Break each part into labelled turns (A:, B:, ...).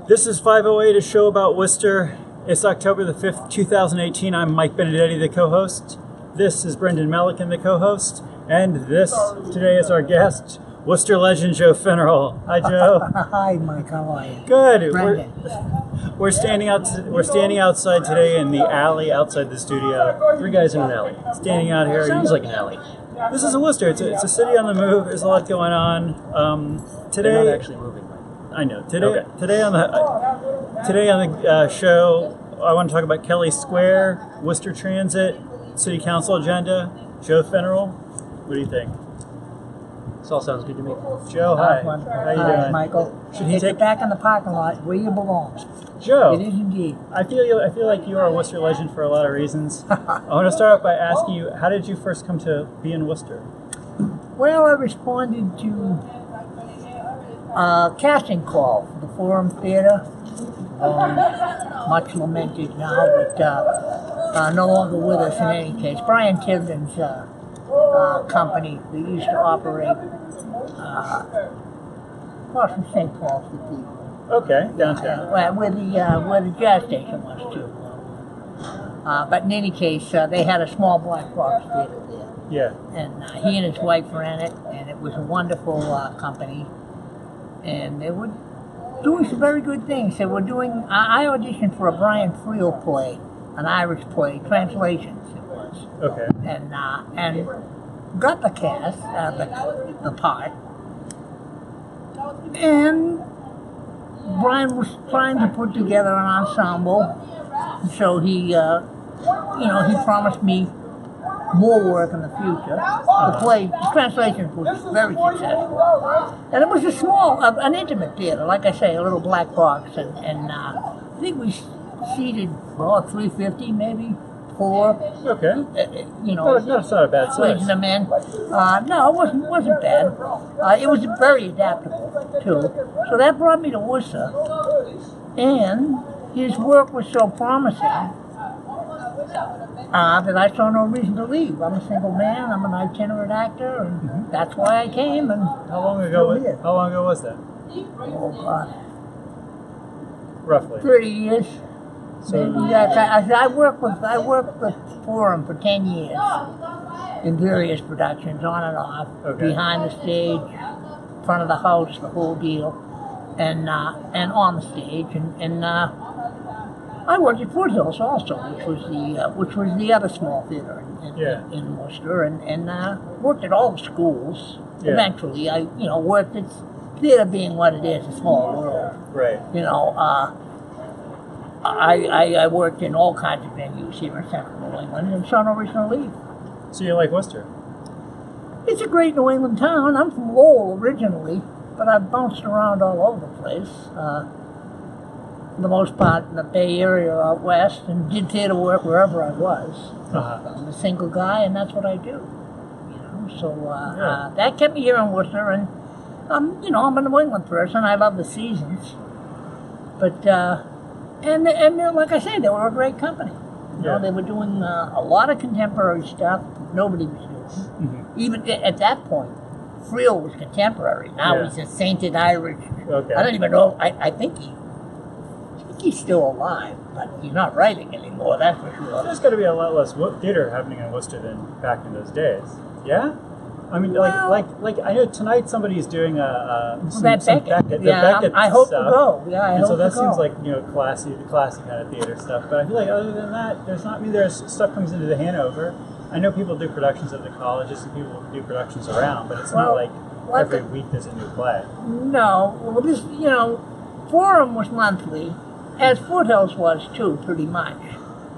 A: This is 508, a show about Worcester. It's October the 5th, 2018. I'm Mike Benedetti, the co-host. This is Brendan Melican, the co-host. And this, today, is our guest, Worcester legend Joe Finneral. Hi, Joe.
B: Hi, Mike. How are you?
A: Good.
B: Brendan.
A: We're standing outside today in the alley outside the studio. Three guys in an alley. Standing out here.
C: Sounds like an alley.
A: This is Worcester. It's a city on the move. There's a lot going on. Today,
C: They're not actually moving.
A: I know. Today,
C: Okay.
A: today on the show, I want to talk about Kelley Square, Worcester Transit, City Council agenda. Joe Finneral, what do you think?
C: This all sounds good to me.
A: Joe, hi.
B: How
A: How you doing?
B: Michael.
A: Should he
B: Get back in the parking lot where you belong.
A: Joe,
B: It is indeed.
A: I feel like you are a Worcester legend for a lot of reasons. I want to start off by asking you, how did you first come to be in Worcester?
B: Well, I responded to a casting call for the Forum Theater. Much lamented now, but no longer with us in any case. Brian Tivden's company that used to operate across from St. Paul's Cathedral.
A: Okay, downtown.
B: Where the jazz station was too. But in any case, they had a small black box theater there.
A: Yeah.
B: And he and his wife ran it, and it was a wonderful company. And they were doing some very good things. They were doing. I auditioned for a Brian Friel play, an Irish play, translations it was.
A: Okay.
B: And got the cast, the part. And Brian was trying to put together an ensemble, so he promised me more work in the future. The translation was very successful, and it was a small, an intimate theater, like I say, a little black box, and I think we seated 350, maybe 4.
A: Okay. That's not a bad size.
B: Squeezing them in. No, it wasn't bad. It was very adaptable too. So that brought me to Worcester, and his work was so promising that I saw no reason to leave. I'm a single man. I'm an itinerant actor, and that's why I came. And
A: How long ago was that?
B: Oh God,
A: Roughly.
B: 30 years. Maybe I worked with Forum for 10 years in various productions, on and off, behind the stage, front of the house, the whole deal, and on the stage, and I worked at Foothills also, which was the other small theater in Worcester, and worked at all the schools.
A: Yeah.
B: Eventually, I worked at theater being what it is, a small world.
A: Right.
B: I worked in all kinds of venues here in central New England and saw no reason to leave.
A: So you like Worcester?
B: It's a great New England town. I'm from Lowell originally, but I've bounced around all over the place. For the most part in the Bay Area out west, and did theater work wherever I was. I'm a single guy, and that's what I do. So that kept me here in Worcester, and I'm a New England person. I love the seasons, but. And like I say, they were a great company. They were doing a lot of contemporary stuff nobody was doing. Mm-hmm. Even at that point, Friel was contemporary. Now he's a sainted Irish.
A: Okay.
B: I don't even know. I think he's still alive, but he's not writing anymore. That's for sure.
A: There's got to be a lot less theater happening in Worcester than back in those days. Yeah. I mean, like I know tonight somebody's doing
B: Beckett.
A: Beckett
B: I hope
A: stuff.
B: to go. Yeah, I
A: and
B: hope
A: so that
B: to go.
A: seems like the classy kind of theater stuff. But I feel like other than that, there's not. I mean, there's stuff comes into the Hanover. I know people do productions at the colleges and people do productions around, but it's not like every week there's a new play.
B: No, well, this Forum was monthly, as Foothills was too, pretty much,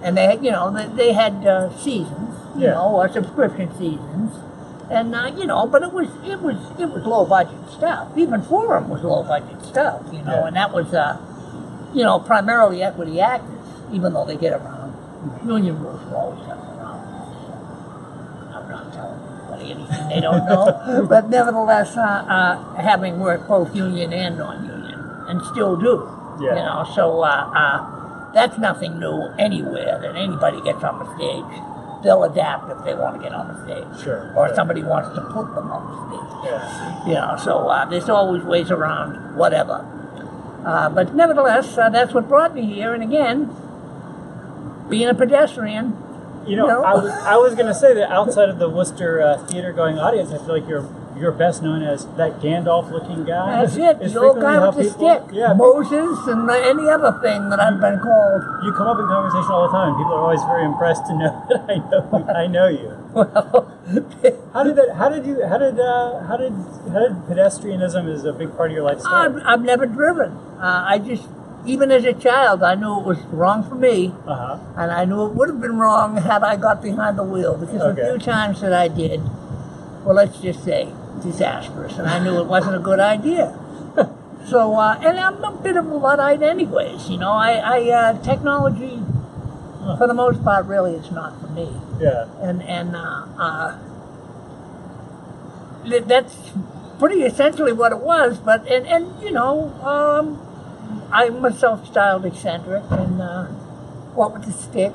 B: and they had seasons, or subscription seasons. And but it was low budget stuff. Even Forum was low budget stuff, and that was primarily equity actors, even though they get around. Union rules will always come around. I'm not telling anybody anything they don't know, but nevertheless, having worked both union and non-union, and still do, so that's nothing new anywhere that anybody gets on the stage. They'll adapt if they want to get on the stage.
A: Sure.
B: Or somebody wants to put them on the stage. Yeah. So there's always ways around whatever. But nevertheless, that's what brought me here. And again, being a pedestrian.
A: I was going to say that outside of the Worcester theater-going audience, I feel like you're best known as that Gandalf-looking guy.
B: That's it, the old guy with the stick. Yeah, Moses and any other thing that I've been called.
A: You come up in conversation all the time. People are always very impressed to know that I know you.
B: Well,
A: how did pedestrianism is a big part of your life start?
B: I've never driven. Even as a child, I knew it was wrong for me, and I knew it would have been wrong had I got behind the wheel, because the few times that I did, well, let's just say, disastrous, and I knew it wasn't a good idea. So, and I'm a bit of a Luddite anyways, technology, for the most part, really is not for me.
A: Yeah.
B: And that's pretty essentially what it was, but, I'm a self-styled eccentric, and what with the stick,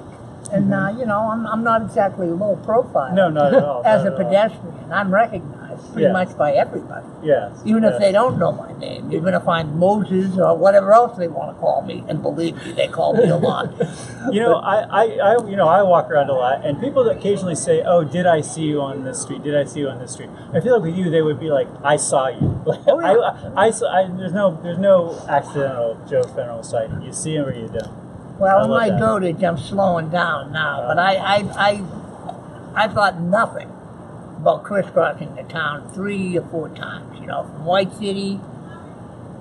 B: and I'm not exactly low profile.
A: No, not at all.
B: As a pedestrian, I'm recognized pretty much by everybody.
A: Yes.
B: Even if they don't know my name, even if I'm Moses or whatever else they want to call me, and believe me, they call me a lot.
A: I walk around a lot, and people occasionally say, "Oh, did I see you on this street? Did I see you on this street?" I feel like with you, they would be like, "I saw you." There's no accidental Joe Finneral sighting. You see him or you don't.
B: Well, in my dotage, I'm slowing down now, but I thought nothing about crisscrossing the town 3 or 4 times. From White City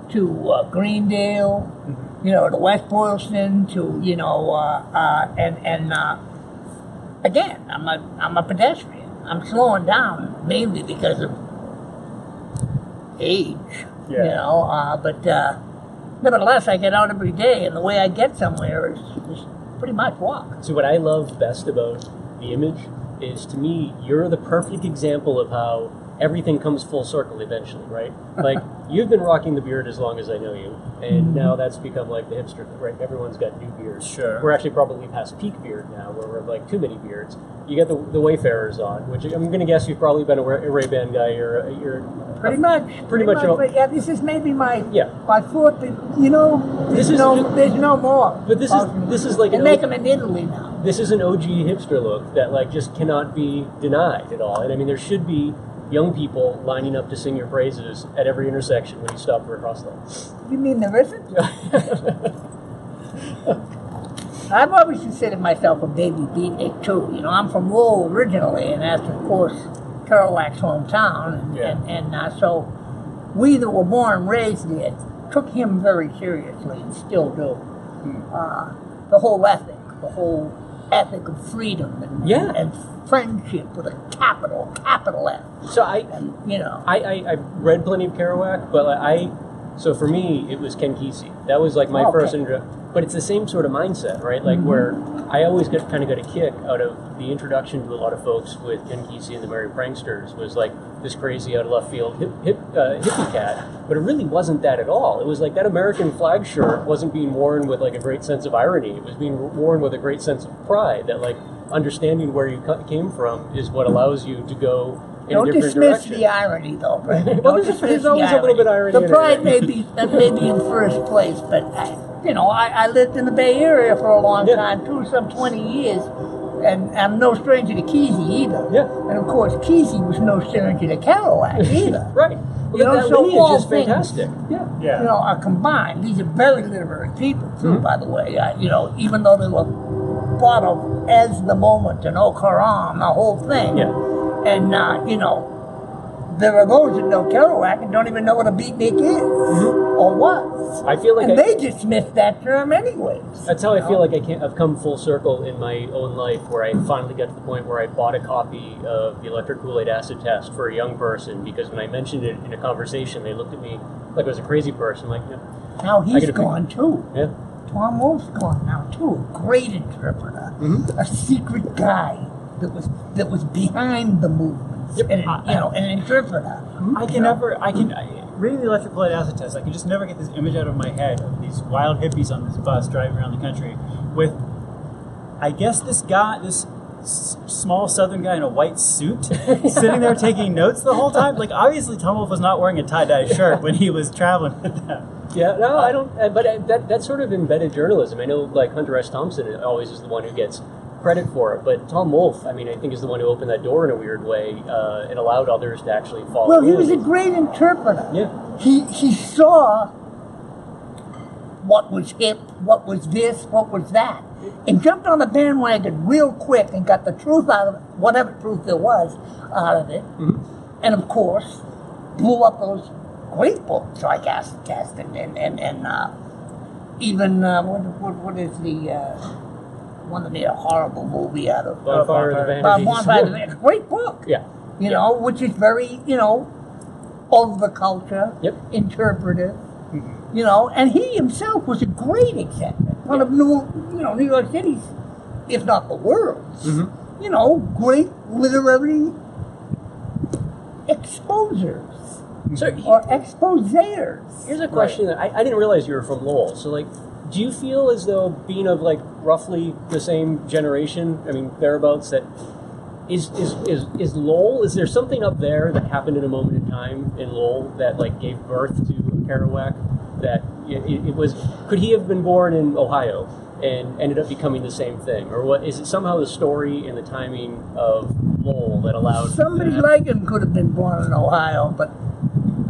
B: to Greendale, to West Boylston to again, I'm a pedestrian. I'm slowing down mainly because of age. But nevertheless, I get out every day, and the way I get somewhere is pretty much walk.
C: So what I love best about the image is, to me, you're the perfect example of how everything comes full circle eventually, right? Like, you've been rocking the beard as long as I know you, and now that's become like the hipster thing, right? Everyone's got new beards.
A: Sure.
C: We're actually probably past peak beard now, where we're like too many beards. You got the Wayfarers on, which I'm going to guess you've probably been a Ray-Ban guy. You're
B: pretty much. But yeah, this is maybe my fourth. There's no more.
C: But this is like
B: they make them in Italy now.
C: This is an OG hipster look that like just cannot be denied at all. And I mean, there should be young people lining up to sing your praises at every intersection when you stop for a crosswalk.
B: You mean there isn't? I've always considered myself a baby beatnik too. I'm from Lowell originally, and that's of course Kerouac's hometown, and so we that were born and raised there took him very seriously, and still do. The whole ethic of freedom and friendship with a capital F.
C: So I read plenty of Kerouac, but so for me it was Ken Kesey. That was like my first introduction. But it's the same sort of mindset, right? Like where I always kind of got a kick out of the introduction to a lot of folks with Ken Kesey and the Merry Pranksters was like this crazy out of left field hippie cat, but it really wasn't that at all. It was like that American flag shirt wasn't being worn with like a great sense of irony. It was being worn with a great sense of pride. That like understanding where you came from is what allows you to go in a different direction.
B: Don't dismiss the irony, though, Brendan.
C: Well, there's always a little bit of irony.
B: The pride may be in first place, but I lived in the Bay Area for a long time too, some 20 years, and I'm no stranger to Kesey either.
C: Yeah.
B: And of course, Kesey was no stranger to Kerouac either.
C: Right. Well, that lineage is fantastic.
A: Yeah.
B: Are combined. These are very literary people too, by the way. Even though they were thought of as the moment and Quran, the whole thing.
C: Yeah.
B: And there are those that know Kerouac and don't even know what a beatnik is or was.
C: I feel like
B: they dismiss that term anyways.
C: That's how I feel like I've come full circle in my own life, where I finally got to the point where I bought a copy of the Electric Kool-Aid Acid Test for a young person, because when I mentioned it in a conversation, they looked at me like I was a crazy person. Like,
B: now he's gone too.
C: Yeah.
B: Tom Wolfe's gone now too. A great interpreter, a secret guy that was behind the movement.
C: Yep.
B: And an interpreter.
A: Reading the Electric Kool-Aid Acid Test, I can just never get this image out of my head of these wild hippies on this bus driving around the country with, I guess, this small southern guy in a white suit sitting there taking notes the whole time. Like, obviously Tom Wolfe was not wearing a tie-dye shirt when he was traveling with them.
C: Yeah, no, I don't. But that's sort of embedded journalism. I know, like Hunter S. Thompson always is the one who gets credit for it, but Tom Wolfe, I mean, I think is the one who opened that door in a weird way and allowed others to actually follow.
B: Well, he was a great interpreter.
C: Yeah,
B: he saw what was hip, what was this, what was that, and jumped on the bandwagon real quick and got the truth out of it, whatever truth there was out of it, and of course blew up those great books like Acid Test and even what is the one that made a horrible movie out of
C: Bonfire of the Vanities.
B: Bonfire of the Vanities. Great book.
C: Yeah.
B: You know, which is very, of the culture,
C: Mm-hmm.
B: interpretive, and he himself was a great executive. One of New York City's, if not the world's, great literary exposers. Or exposers.
C: Here's a question that I didn't realize you were from Lowell. So, like, do you feel as though being of, like, roughly the same generation, I mean, thereabouts, that is Lowell, is there something up there that happened in a moment in time in Lowell that, like, gave birth to Kerouac? That it was, could he have been born in Ohio and ended up becoming the same thing? Or what, is it somehow the story and the timing of Lowell that allowed
B: somebody like him could have been born in Ohio, but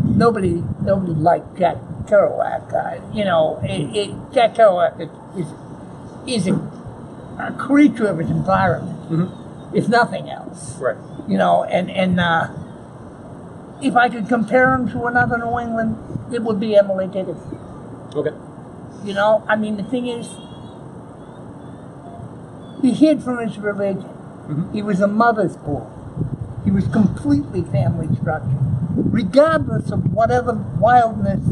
B: nobody liked Jack Kerouac. Jack Kerouac is a creature of his environment, if nothing else.
C: Right.
B: And if I could compare him to another New England, it would be Emily Dickinson.
C: Okay.
B: I mean, the thing is, he hid from his religion. He was a mother's boy. He was completely family structured. Regardless of whatever wildness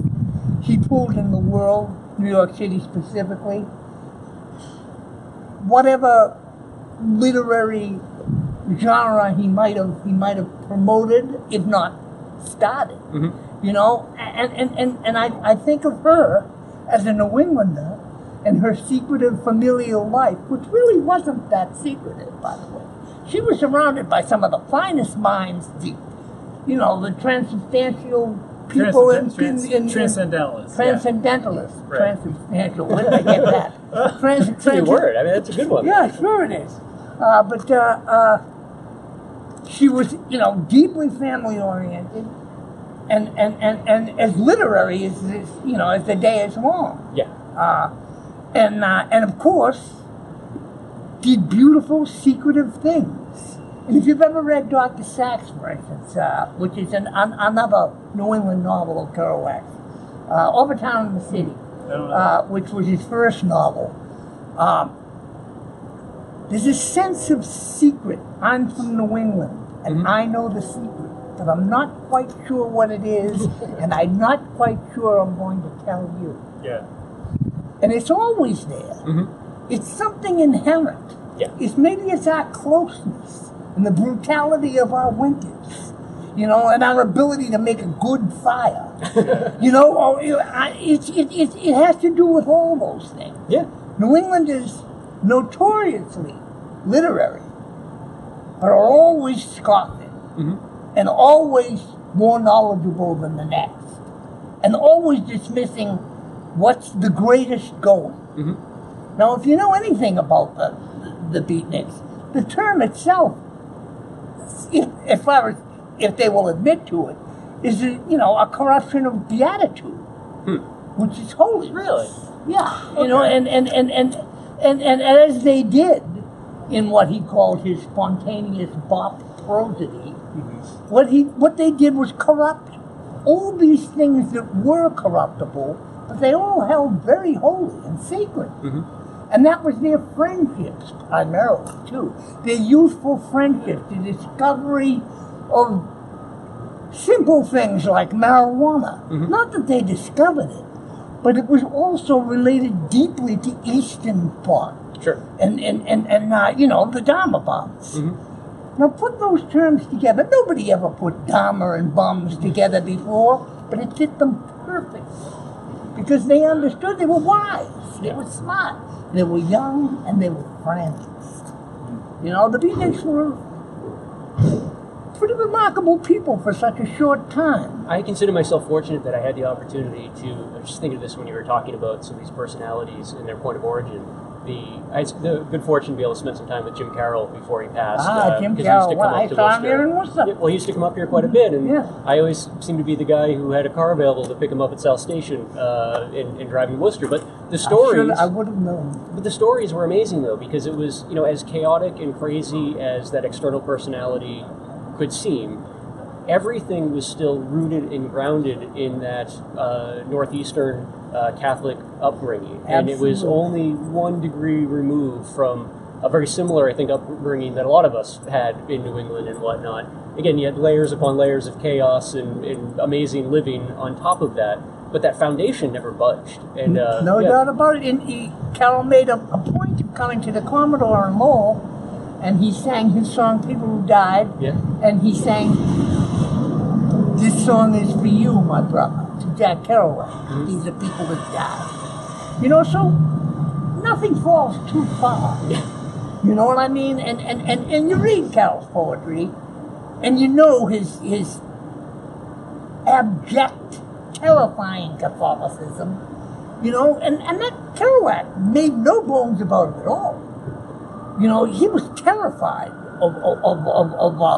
B: he pulled in the world, New York City specifically, whatever literary genre he might have promoted, if not started. And I think of her as a New Englander and her secretive familial life, which really wasn't that secretive, by the way. She was surrounded by some of the finest minds, the transubstantial people
A: Transcendentalists.
B: Transcendentalists.
A: Right.
B: Transubstantial. Where did I get that?
C: That's a good word. I mean, that's a good one.
B: Yeah, sure it is. But she was, deeply family oriented, and as literary as the day is long.
C: Yeah.
B: And of course, did beautiful, secretive things. And if you've ever read Dr. Sachs, for instance, which is another New England novel of Kerouac, Overtown in the City, which was his first novel, there's a sense of secret. I'm from New England, and I know the secret, but I'm not quite sure what it is, and I'm not quite sure I'm going to tell you.
A: Yeah.
B: And it's always there. It's something inherent.
C: Yeah.
B: It's our closeness and the brutality of our winters, and our ability to make a good fire. It has to do with all those things.
C: Yeah.
B: New England is notoriously literary, but are always scoffing and always more knowledgeable than the next, and always dismissing what's the greatest going. Now, if you know anything about the beatniks, the term itself, if they will admit to it, is a corruption of beatitude, which is holy.
C: Really?
B: Yeah. And as they did in what he called his spontaneous bop prosody, what they did was corrupt all these things that were corruptible, but they all held very holy and sacred. And that was their friendships, primarily, too. Their youthful friendships, the discovery of simple things like marijuana. Not that they discovered it, but it was also related deeply to Eastern thought.
C: Sure.
B: And the Dharma bums. Now put those terms together. Nobody ever put Dharma and bums together before, but it fit them perfectly. Because they understood, they were wise, they were smart, they were young, and they were friends. The beatniks were pretty remarkable people for such a short time.
C: I consider myself fortunate that I had the opportunity to, I was just thinking of this when you were talking about some of these personalities and their point of origin. I had the good fortune to be able to spend some time with Jim Carroll before he passed.
B: Jim Carroll. I saw him here in Worcester.
C: Well, he used to come up here quite a bit, and I always seemed to be the guy who had a car available to pick him up at South Station in driving Worcester. But the stories...
B: I would have known.
C: But the stories were amazing, though, because it was, as chaotic and crazy as that external personality could seem, everything was still rooted and grounded in that Northeastern Catholic upbringing.
B: Absolutely.
C: And it was only 1 degree removed from a very similar, I think, upbringing that a lot of us had in New England and whatnot. Again, you had layers upon layers of chaos and amazing living on top of that, but that foundation never budged. And
B: no doubt about it. And Carroll made a point of coming to the Commodore in Lowell, and he sang his song, People Who Died, and he sang, "This song is for you, my brother," to Jack Kerouac.
C: Mm-hmm.
B: These are people that died. So nothing falls too far. You know what I mean? And you read Carroll's poetry, and you know his abject, terrifying Catholicism. And that Kerouac made no bones about it at all. He was terrified of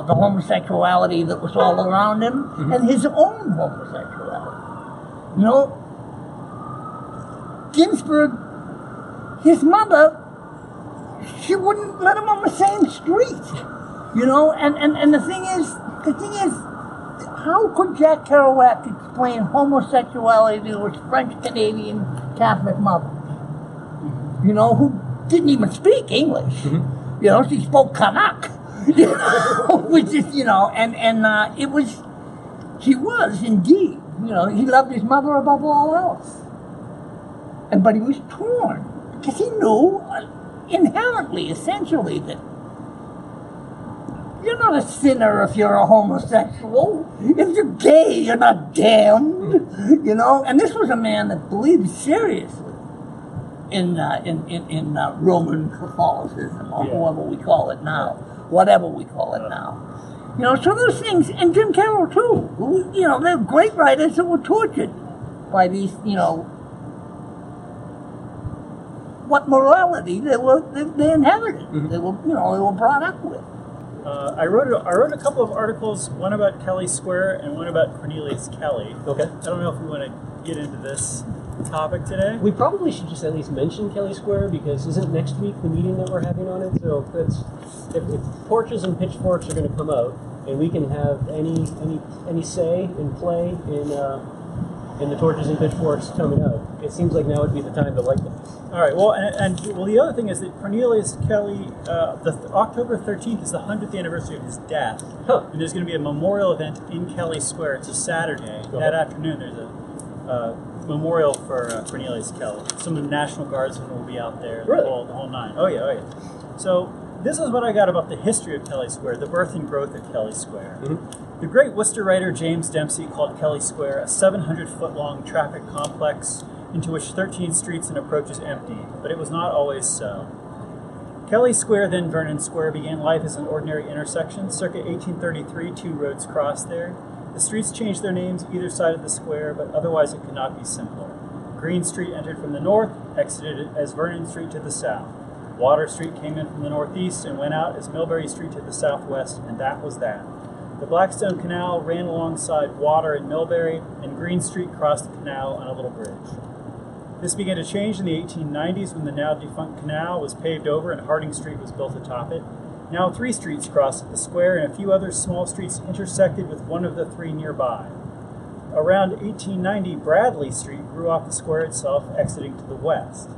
B: the homosexuality that was all around him, and his own homosexuality. Ginsberg, his mother, she wouldn't let him on the same street. And the thing is, how could Jack Kerouac explain homosexuality to his French-Canadian Catholic mother? Who didn't even speak English. She spoke Kanak. Which is, it was, he was indeed, he loved his mother above all else. But he was torn, because he knew inherently, essentially, that you're not a sinner if you're a homosexual. If you're gay, you're not damned. And this was a man that believed seriously in Roman Catholicism, or whatever we call it now. So those things, and Jim Carroll too, who, they're great writers that were tortured by these, what morality they inherited. They were brought up with.
A: I wrote a couple of articles, one about Kelley Square and one about Cornelius Kelley. Okay. I don't know if we want to get into this topic today.
C: We probably should just at least mention Kelley Square, because isn't next week the meeting that we're having on it? So if torches and pitchforks are going to come out, and we can have any say and play in the torches and pitchforks coming out, it seems like now would be the time to light them.
A: All right. Well, and the other thing is that Cornelius Kelley, the October 13th is the 100th anniversary of his death, and there's going to be a memorial event in Kelley Square. It's a Saturday. That afternoon, there's a memorial for Cornelius Kelley. Some of the National Guardsmen will be out there.
C: Really?
A: The whole nine. Oh yeah. So this is what I got about the history of Kelley Square, the birth and growth of Kelley Square. The great Worcester writer James Dempsey called Kelley Square a 700-foot-long traffic complex into which 13 streets and approaches emptied, but it was not always so. Kelley Square, then Vernon Square, began life as an ordinary intersection. Circa 1833, 2 roads crossed there. The streets changed their names either side of the square, but otherwise it could not be simpler. Green Street entered from the north, exited as Vernon Street to the south. Water Street came in from the northeast and went out as Millbury Street to the southwest, and that was that. The Blackstone Canal ran alongside Water and Millbury, and Green Street crossed the canal on a little bridge. This began to change in the 1890s when the now defunct canal was paved over and Harding Street was built atop it. Now 3 streets crossed at the square, and a few other small streets intersected with one of the 3 nearby. Around 1890, Bradley Street grew off the square itself, exiting to the west.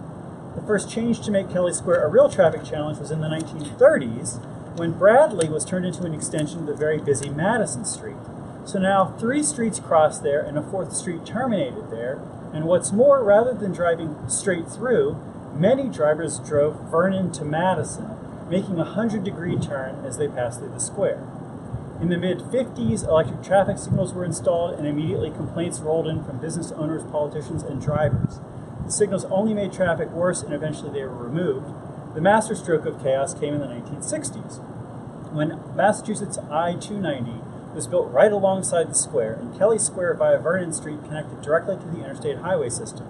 A: The first change to make Kelley Square a real traffic challenge was in the 1930s, when Bradley was turned into an extension of the very busy Madison Street. So now 3 streets crossed there, and a 4th street terminated there, and what's more, rather than driving straight through, many drivers drove Vernon to Madison, making a 100-degree turn as they passed through the square. In the mid-50s, electric traffic signals were installed, and immediately complaints rolled in from business owners, politicians, and drivers. The signals only made traffic worse, and eventually they were removed. The masterstroke of chaos came in the 1960s. when Massachusetts I-290 was built right alongside the square, and Kelley Square via Vernon Street connected directly to the interstate highway system.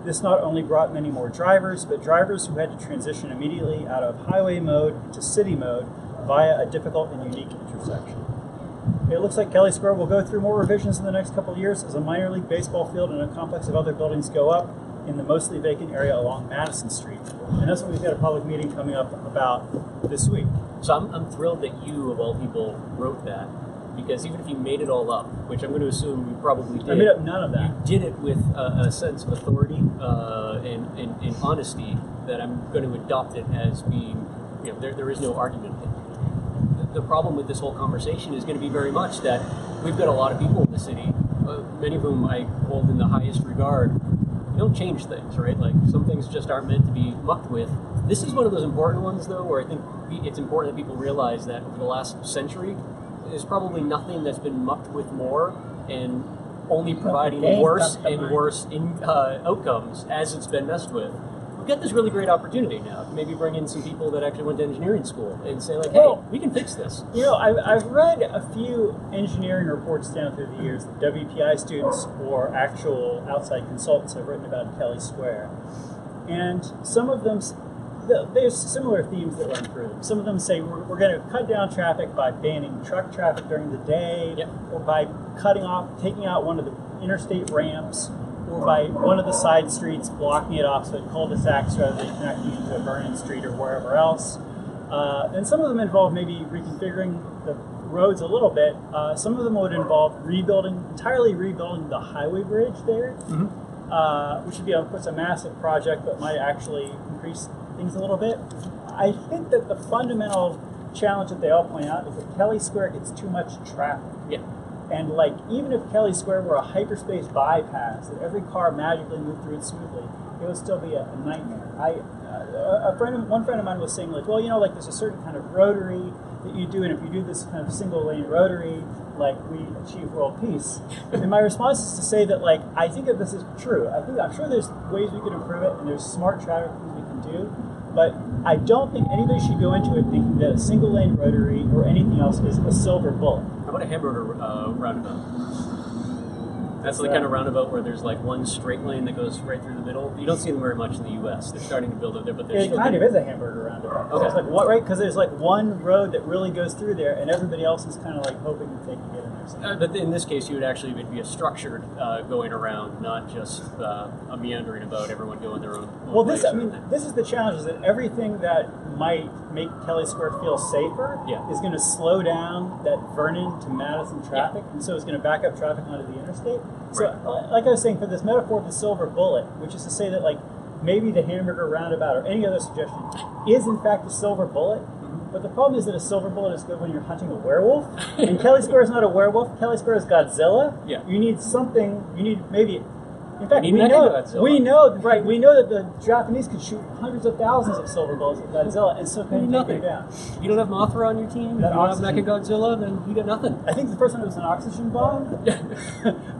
A: This not only brought many more drivers, but drivers who had to transition immediately out of highway mode to city mode via a difficult and unique intersection. It looks like Kelley Square will go through more revisions in the next couple of years as a minor league baseball field and a complex of other buildings go up in the mostly vacant area along Madison Street. And that's what we've got a public meeting coming up about this week.
C: So I'm thrilled that you, of all people, wrote that, because even if you made it all up, which I'm going to assume you probably did.
A: I made up none of that.
C: You did it with a sense of authority and honesty that I'm going to adopt it as being, there is no argument. The problem with this whole conversation is going to be very much that we've got a lot of people in the city, many of whom I hold in the highest regard. You don't change things, right? Like, some things just aren't meant to be mucked with. This is one of those important ones, though, where I think it's important that people realize that over the last century, there's probably nothing that's been mucked with more and only providing worse and worse outcomes as it's been messed with. We've got this really great opportunity now to maybe bring in some people that actually went to engineering school and say, like, hey, we can fix this.
A: I've read a few engineering reports down through the years that WPI students or actual outside consultants have written about Kelley Square. And some of them, there's similar themes that run through them. Some of them say we're going to cut down traffic by banning truck traffic during the day, or by taking out one of the interstate ramps, or by one of the side streets, blocking it off so it cul-de-sacs rather than connecting to Vernon Street or wherever else. And some of them involve maybe reconfiguring the roads a little bit. Some of them would involve entirely rebuilding the highway bridge there, which would be, of course, a massive project, but might actually increase things a little bit. I think that the fundamental challenge that they all point out is that Kelley Square gets too much traffic. And even if Kelley Square were a hyperspace bypass, that every car magically moved through it smoothly, it would still be a nightmare. One friend of mine was saying, there's a certain kind of rotary that you do, and if you do this kind of single lane rotary, we achieve world peace. And my response is to say that, I think that this is true. I'm sure there's ways we could improve it, and there's smart traffic things we can do, but I don't think anybody should go into it thinking that a single lane rotary or anything else is a silver bullet.
C: How about a hamburger roundabout? That's the kind of roundabout where there's one straight lane that goes right through the middle. You don't see them very much in the U.S. They're starting to build it there, but
A: it kind of is a hamburger roundabout. Okay. Right? Because there's one road that really goes through there, and everybody else is kind of hoping that they can get in there.
C: But in this case, you would actually be a structured going around, not just a meandering about, everyone going their own way.
A: This is the challenge: is that everything that might make Kelley Square feel safer is going to slow down that Vernon to Madison traffic, and so it's going to back up traffic onto the interstate. So, like I was saying, for this metaphor of the silver bullet, which is to say that maybe the hamburger roundabout or any other suggestion is in fact a silver bullet. But the problem is that a silver bullet is good when you're hunting a werewolf. And Kelley Square is not a werewolf. Kelley Square is Godzilla. You need something. You need maybe. In fact, we know that the Japanese could shoot hundreds of thousands of silver bullets at Godzilla and still couldn't take it down.
C: You don't have Mothra on your team. If you don't have Mechagodzilla, then you got nothing.
A: I think the first one was an oxygen bomb,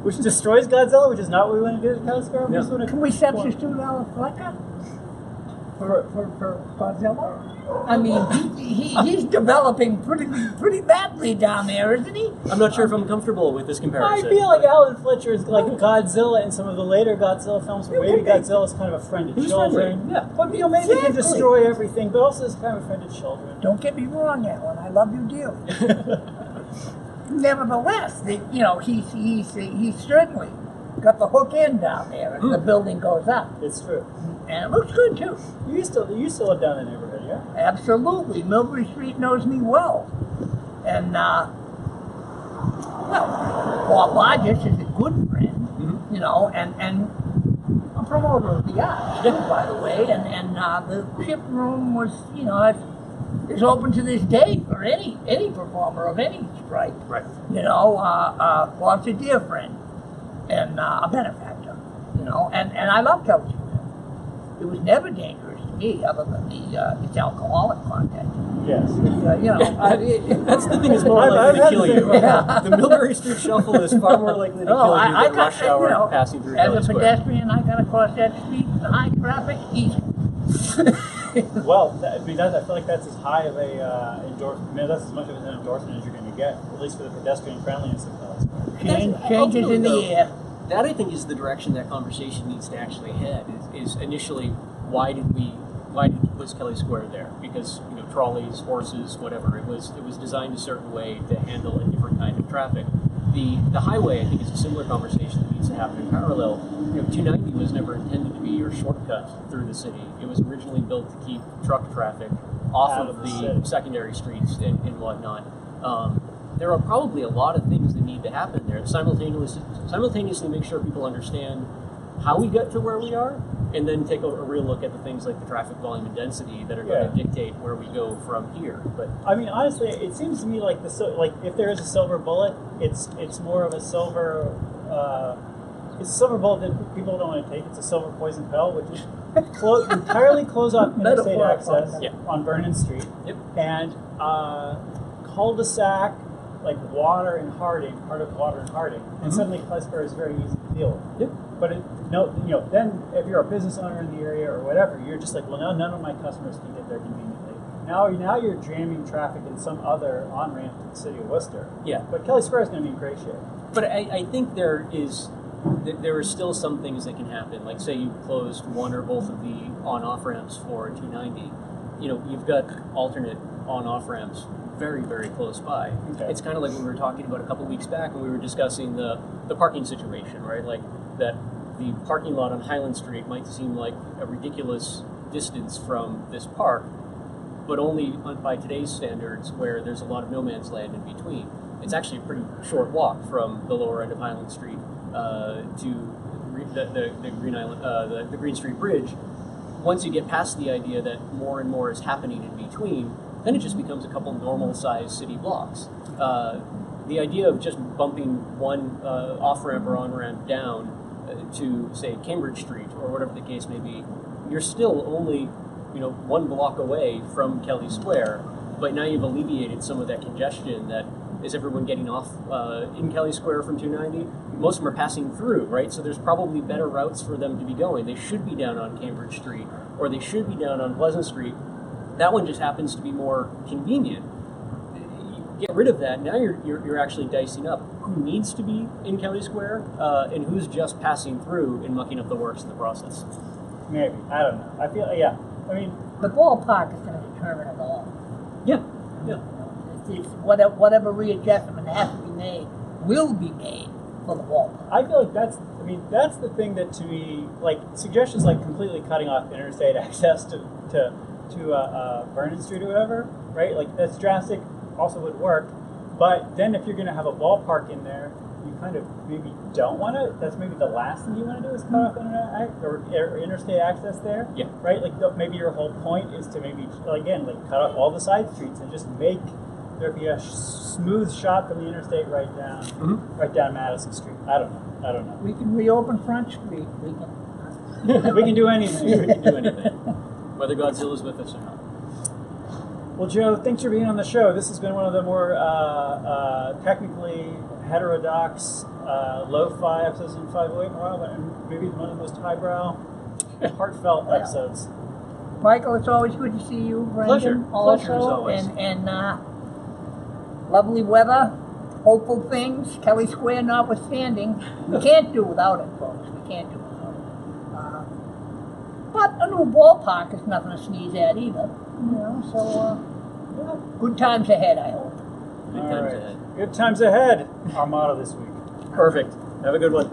A: which destroys Godzilla, which is not what we want to do to Kelley Square.
B: Can we substitute our Flecker for Godzilla? I mean, he's developing pretty badly down there, isn't he?
C: I'm not sure if I'm comfortable with this comparison.
A: I feel like Alan Fletcher is like Godzilla in some of the later Godzilla films, where maybe Godzilla is kind of a friend to children. But maybe he can destroy everything, but also is kind of a friend to children.
B: Don't get me wrong, Alan. I love you dearly. Nevertheless, he's certainly got the hook in down there as the building goes up.
A: It's true.
B: And it looks good, too.
A: You used to live down in the neighborhood, yeah?
B: Absolutely. Milbury Street knows me well. And, Bob Largess is a good friend, and a promoter of the arts, by the way. And the ship room was, is open to this day for any performer of any stripe.
C: Right.
B: Bob's a dear friend and a benefactor, and I love Kelley Square. It was never dangerous to me, other than its alcoholic content.
A: Yes.
C: That's the thing that's more likely to kill you. The Milbury Street Shuffle is far more likely to kill you than rush hour passing through Kelley Square.
B: As a pedestrian, I got to cross that street in high traffic easily.
A: Well, I feel like that's as high of a endorsement. I mean, that's as much of an endorsement as you're going to get, at least for the pedestrian friendliness of Kelley Square.
B: Changes in the air.
C: That I think is the direction that conversation needs to actually head. Is initially why was Kelley Square there? Because trolleys, horses, whatever. It was designed a certain way to handle a different kind of traffic. The highway, I think, is a similar conversation that needs to happen in parallel. 290 was never intended to be your shortcut through the city. It was originally built to keep truck traffic off of the secondary streets and whatnot. There are probably a lot of things that need to happen there. Simultaneously make sure people understand how we got to where we are, and then take a real look at the things like the traffic volume and density that are going to dictate where we go from here. But
A: I mean, honestly, it seems to me like if there is a silver bullet, it's more of a silver. It's a silver bullet that people don't want to take. It's a silver poison pill, which is entirely close off interstate access on Vernon Street, and cul-de-sac like Water and Harding, part of Water and Harding, and suddenly Kelley Square is very easy to deal with. But then if you're a business owner in the area or whatever, you're just like, well, no, none of my customers can get there conveniently. Now you're jamming traffic in some other on-ramp to the city of Worcester. Yeah. But Kelley Square is going to be in great shape.
C: But I think there are still some things that can happen. Like say you closed one or both of the on-off ramps for 290. You've got alternate on-off ramps very, very close by. Okay. It's kind of like when we were talking about a couple weeks back when we were discussing the parking situation, right? Like that the parking lot on Highland Street might seem like a ridiculous distance from this park, but only by today's standards where there's a lot of no man's land in between. It's actually a pretty short walk from the lower end of Highland Street to the Green Island, the Green Street Bridge. Once you get past the idea that more and more is happening in between, then it just becomes a couple normal-sized city blocks. The idea of just bumping one off-ramp or on-ramp down to, say, Cambridge Street or whatever the case may be, you're still only, 1 block away from Kelley Square, but now you've alleviated some of that congestion that is everyone getting off in Kelley Square from 290. Most of them are passing through, right? So there's probably better routes for them to be going. They should be down on Cambridge Street, or they should be down on Pleasant Street. That one just happens to be more convenient. Get rid of that. Now you're actually dicing up who needs to be in Kelley Square and who's just passing through and mucking up the works in the process.
A: Maybe. I don't know. I feel, I mean,
B: the ballpark is going to determine it all.
C: Yeah.
B: It's whatever readjustment has to be made will be made for the ballpark.
A: I feel like that's the thing that to me, like suggestions like completely cutting off interstate access to Vernon Street or whatever, right? Like that's drastic. Also would work, but then if you're going to have a ballpark in there, you kind of maybe don't want to. That's maybe the last thing you want to do is cut off interstate access there. Yeah. Right. Like maybe your whole point is to maybe cut off all the side streets and just make there be a smooth shot from the interstate right down Madison Street. I don't know.
B: We can reopen Front Street.
A: We can do anything.
C: We can do anything, whether Godzilla's with us or not.
A: Well, Joe, thanks for being on the show. This has been one of the more technically heterodox, lo-fi episodes in 508 in a while, but maybe one of the most highbrow, heartfelt episodes.
B: Michael, it's always good to see you, Brendan.
C: Pleasure as always.
B: And lovely weather, hopeful things, Kelley Square notwithstanding. We can't do without it, folks. We can't do without it. But a new ballpark is nothing to sneeze at either. Good times ahead, I hope.
C: Good times ahead.
A: Good times ahead, our motto this week.
C: Perfect. Have a good one.